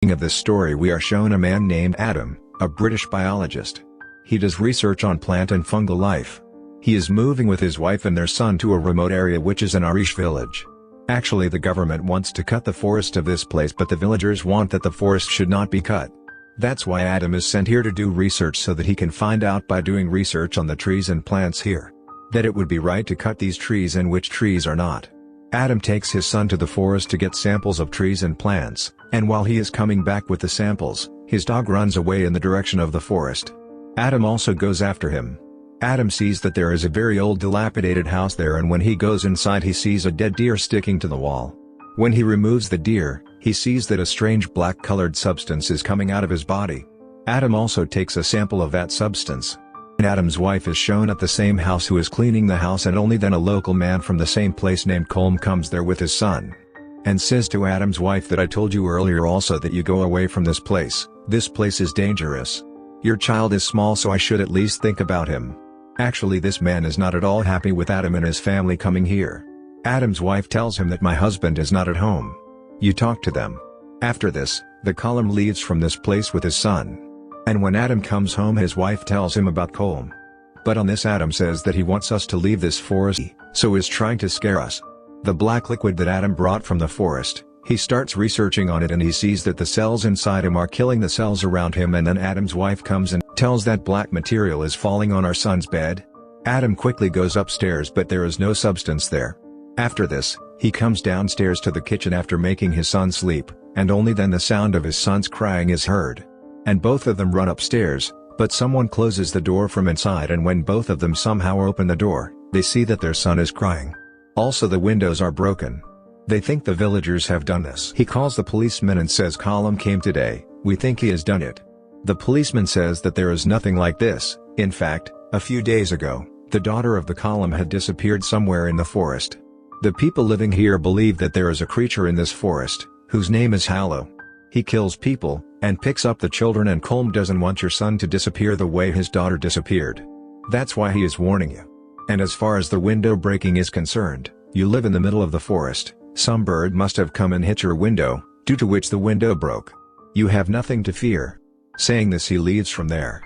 beginning of this story we are shown a man named Adam, a British biologist. He does research on plant and fungal life. He is moving with his wife and their son to a remote area which is an Irish village. Actually, the government wants to cut the forest of this place, but the villagers want that the forest should not be cut. That's why Adam is sent here to do research, so that he can find out by doing research on the trees and plants here that it would be right to cut these trees and which trees are not. Adam takes his son to the forest to get samples of trees and plants, and while he is coming back with the samples, his dog runs away in the direction of the forest. Adam also goes after him. Adam sees that there is a very old dilapidated house there, and when he goes inside he sees a dead deer sticking to the wall. When he removes the deer, he sees that a strange black-colored substance is coming out of his body. Adam also takes a sample of that substance. Adam's wife is shown at the same house who is cleaning the house, and only then a local man from the same place named Colm comes there with his son and says to Adam's wife that I told you earlier also that you go away from this place is dangerous. Your child is small, so I should at least think about him. Actually, this man is not at all happy with Adam and his family coming here. Adam's wife tells him that my husband is not at home. You talk to them. After this, the Colm leaves from this place with his son. And when Adam comes home, his wife tells him about Colm. But on this, Adam says that he wants us to leave this forest, so is trying to scare us. The black liquid that Adam brought from the forest, he starts researching on it, and he sees that the cells inside him are killing the cells around him, and then Adam's wife comes and tells that black material is falling on our son's bed. Adam quickly goes upstairs, but there is no substance there. After this, he comes downstairs to the kitchen after making his son sleep, and only then the sound of his son's crying is heard. And both of them run upstairs, but someone closes the door from inside, and when both of them somehow open the door, they see that their son is crying. Also, the windows are broken. They think the villagers have done this. He calls the policeman and says Colm came today, we think he has done it. The policeman says that there is nothing like this. In fact, a few days ago, the daughter of the Colm had disappeared somewhere in the forest. The people living here believe that there is a creature in this forest, whose name is Hallow. He kills people, and picks up the children, and Colm doesn't want your son to disappear the way his daughter disappeared. That's why he is warning you. And as far as the window breaking is concerned, you live in the middle of the forest, some bird must have come and hit your window, due to which the window broke. You have nothing to fear. Saying this, he leaves from there.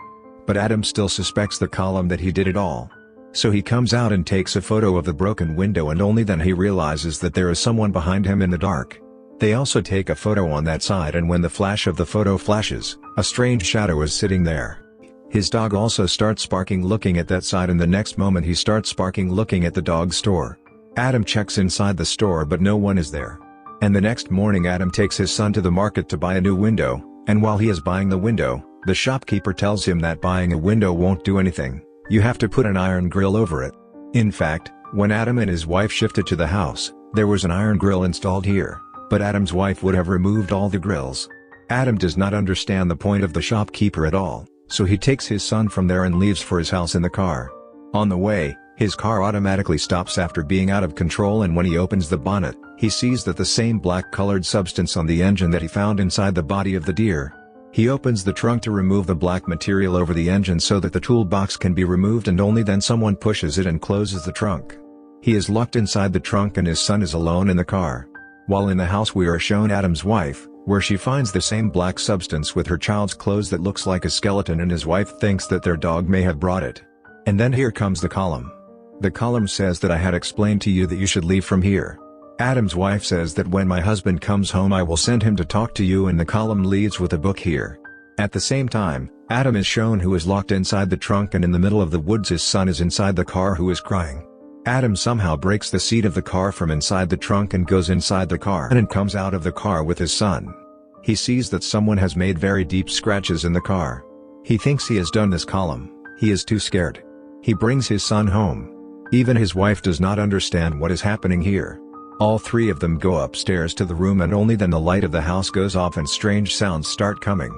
But Adam still suspects the Colm that he did it all. So he comes out and takes a photo of the broken window, and only then he realizes that there is someone behind him in the dark. They also take a photo on that side, and when the flash of the photo flashes, a strange shadow is sitting there. His dog also starts barking looking at that side, and the next moment he starts barking looking at the dog store. Adam checks inside the store, but no one is there. And the next morning Adam takes his son to the market to buy a new window, and while he is buying the window, the shopkeeper tells him that buying a window won't do anything, you have to put an iron grill over it. In fact, when Adam and his wife shifted to the house, there was an iron grill installed here. But Adam's wife would have removed all the grills. Adam does not understand the point of the shopkeeper at all, so he takes his son from there and leaves for his house in the car. On the way, his car automatically stops after being out of control, and when he opens the bonnet, he sees that the same black-colored substance on the engine that he found inside the body of the deer. He opens the trunk to remove the black material over the engine so that the toolbox can be removed, and only then someone pushes it and closes the trunk. He is locked inside the trunk, and his son is alone in the car. While in the house we are shown Adam's wife, where she finds the same black substance with her child's clothes that looks like a skeleton, and his wife thinks that their dog may have brought it. And then here comes the Colm. The Colm says that I had explained to you that you should leave from here. Adam's wife says that when my husband comes home I will send him to talk to you, and the Colm leaves with a book here. At the same time, Adam is shown who is locked inside the trunk, and in the middle of the woods his son is inside the car who is crying. Adam somehow breaks the seat of the car from inside the trunk and goes inside the car and comes out of the car with his son. He sees that someone has made very deep scratches in the car. He thinks he has done this Colm. He is too scared. He brings his son home. Even his wife does not understand what is happening here. All three of them go upstairs to the room, and only then the light of the house goes off and strange sounds start coming.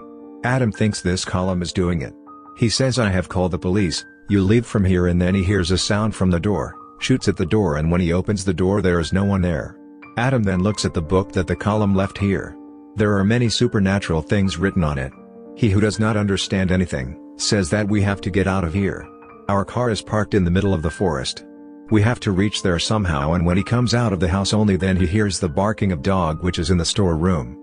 Adam thinks this Colm is doing it. He says I have called the police, you leave from here, and then he hears a sound from the door. Shoots at the door, and when he opens the door there is no one there. Adam then looks at the book that the Colm left here. There are many supernatural things written on it. He who does not understand anything, says that we have to get out of here. Our car is parked in the middle of the forest. We have to reach there somehow, and when he comes out of the house only then he hears the barking of dog which is in the storeroom.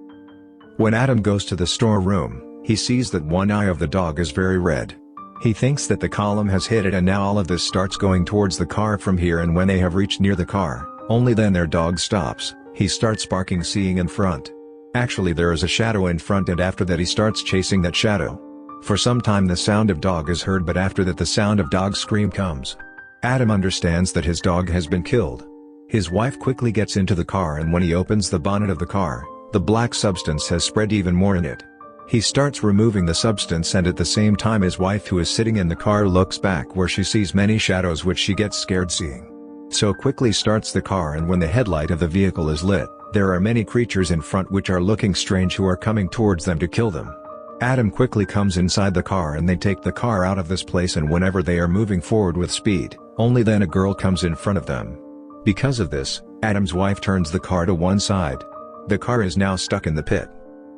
When Adam goes to the storeroom, he sees that one eye of the dog is very red. He thinks that the column has hit it, and now all of this starts going towards the car from here, and when they have reached near the car, only then their dog stops. He starts barking, seeing in front. Actually there is a shadow in front, and after that he starts chasing that shadow. For some time the sound of dog is heard, but after that the sound of dog scream comes. Adam understands that his dog has been killed. His wife quickly gets into the car, and when he opens the bonnet of the car, the black substance has spread even more in it. He starts removing the substance, and at the same time his wife, who is sitting in the car, looks back where she sees many shadows which she gets scared seeing. So quickly starts the car, and when the headlight of the vehicle is lit, there are many creatures in front which are looking strange, who are coming towards them to kill them. Adam quickly comes inside the car, and they take the car out of this place, and whenever they are moving forward with speed, only then a girl comes in front of them. Because of this, Adam's wife turns the car to one side. The car is now stuck in the pit.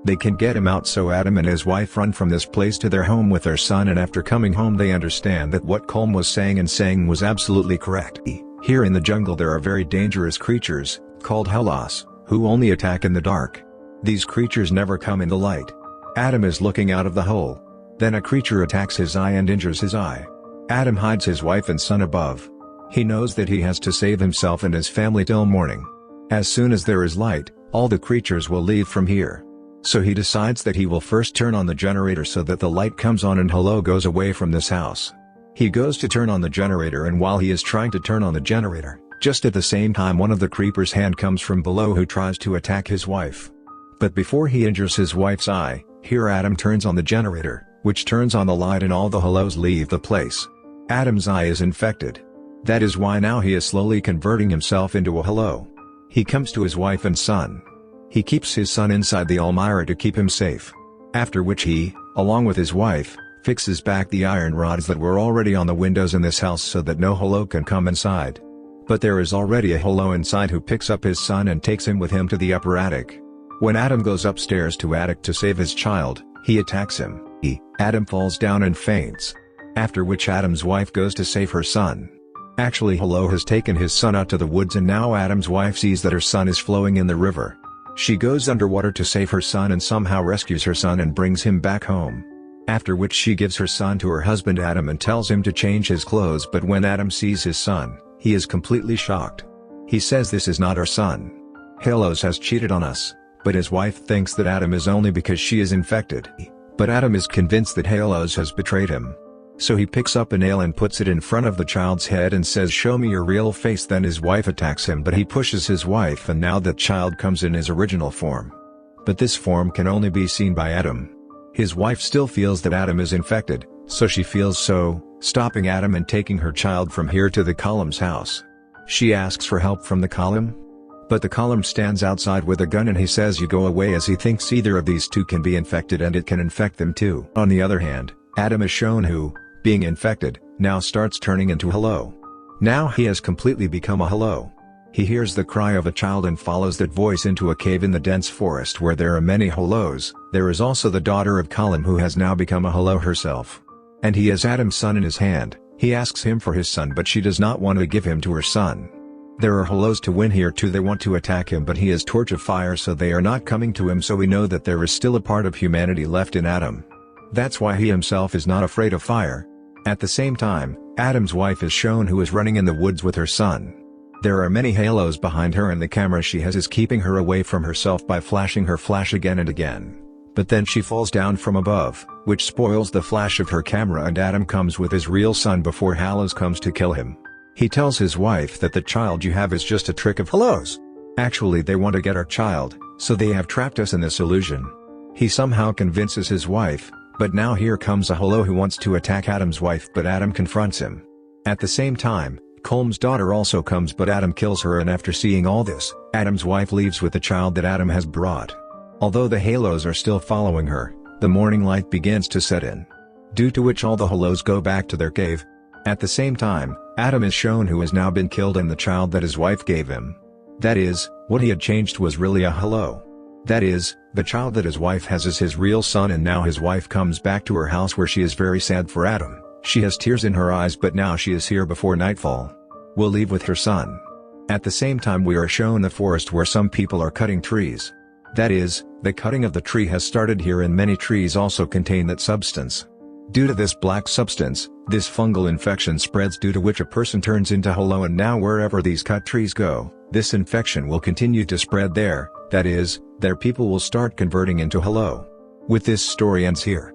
They can get him out, so Adam and his wife run from this place to their home with their son, and after coming home they understand that what Colm was saying was absolutely correct. Here in the jungle there are very dangerous creatures, called hellos, who only attack in the dark. These creatures never come in the light. Adam is looking out of the hole. Then a creature attacks his eye and injures his eye. Adam hides his wife and son above. He knows that he has to save himself and his family till morning. As soon as there is light, all the creatures will leave from here. So he decides that he will first turn on the generator so that the light comes on and Hello goes away from this house. He goes to turn on the generator, and while he is trying to turn on the generator, just at the same time one of the creeper's hand comes from below, who tries to attack his wife. But before he injures his wife's eye, here Adam turns on the generator, which turns on the light, and all the hellos leave the place. Adam's eye is infected. That is why now he is slowly converting himself into a hello. He comes to his wife and son. He keeps his son inside the almirah to keep him safe. After which he, along with his wife, fixes back the iron rods that were already on the windows in this house so that no hello can come inside. But there is already a hello inside, who picks up his son and takes him with him to the upper attic. When Adam goes upstairs to attic to save his child, he attacks him. Adam falls down and faints. After which Adam's wife goes to save her son. Actually Hello has taken his son out to the woods, and now Adam's wife sees that her son is flowing in the river. She goes underwater to save her son and somehow rescues her son and brings him back home. After which she gives her son to her husband Adam and tells him to change his clothes, but when Adam sees his son, he is completely shocked. He says, "This is not our son. Halos has cheated on us," but his wife thinks that Adam is only because she is infected. But Adam is convinced that Halos has betrayed him. So he picks up a nail and puts it in front of the child's head and says, "Show me your real face." Then his wife attacks him, but he pushes his wife, and now that child comes in his original form. But this form can only be seen by Adam. His wife still feels that Adam is infected, so she feels so, stopping Adam and taking her child from here to the column's house. She asks for help from the column. But the column stands outside with a gun, and he says you go away, as he thinks either of these two can be infected and it can infect them too. On the other hand, Adam is shown who, being infected, now starts turning into hello. Now he has completely become a hello. He hears the cry of a child and follows that voice into a cave in the dense forest where there are many hellos. There is also the daughter of Colum, who has now become a hello herself. And he has Adam's son in his hand. He asks him for his son, but she does not want to give him to her son. There are hellos to win here too. They want to attack him, but he has torch of fire, so they are not coming to him, so we know that there is still a part of humanity left in Adam. That's why he himself is not afraid of fire. At the same time, Adam's wife is shown, who is running in the woods with her son. There are many halos behind her, and the camera she has is keeping her away from herself by flashing her flash again and again. But then she falls down from above, which spoils the flash of her camera, and Adam comes with his real son before Halos comes to kill him. He tells his wife that the child you have is just a trick of Halos. Actually they want to get our child, so they have trapped us in this illusion. He somehow convinces his wife, but now here comes a hello who wants to attack Adam's wife, but Adam confronts him. At the same time, Colm's daughter also comes, but Adam kills her, and after seeing all this, Adam's wife leaves with the child that Adam has brought. Although the halos are still following her, the morning light begins to set in. Due to which all the halos go back to their cave. At the same time, Adam is shown, who has now been killed, and the child that his wife gave him. That is, what he had changed was really a hello. That is, the child that his wife has is his real son, and now his wife comes back to her house where she is very sad for Adam. She has tears in her eyes, but now she is here before nightfall. Will leave with her son. At the same time we are shown the forest where some people are cutting trees. That is, the cutting of the tree has started here, and many trees also contain that substance. Due to this black substance, this fungal infection spreads, due to which a person turns into hello, and now wherever these cut trees go, this infection will continue to spread there, that is, their people will start converting into hello. With this story ends here.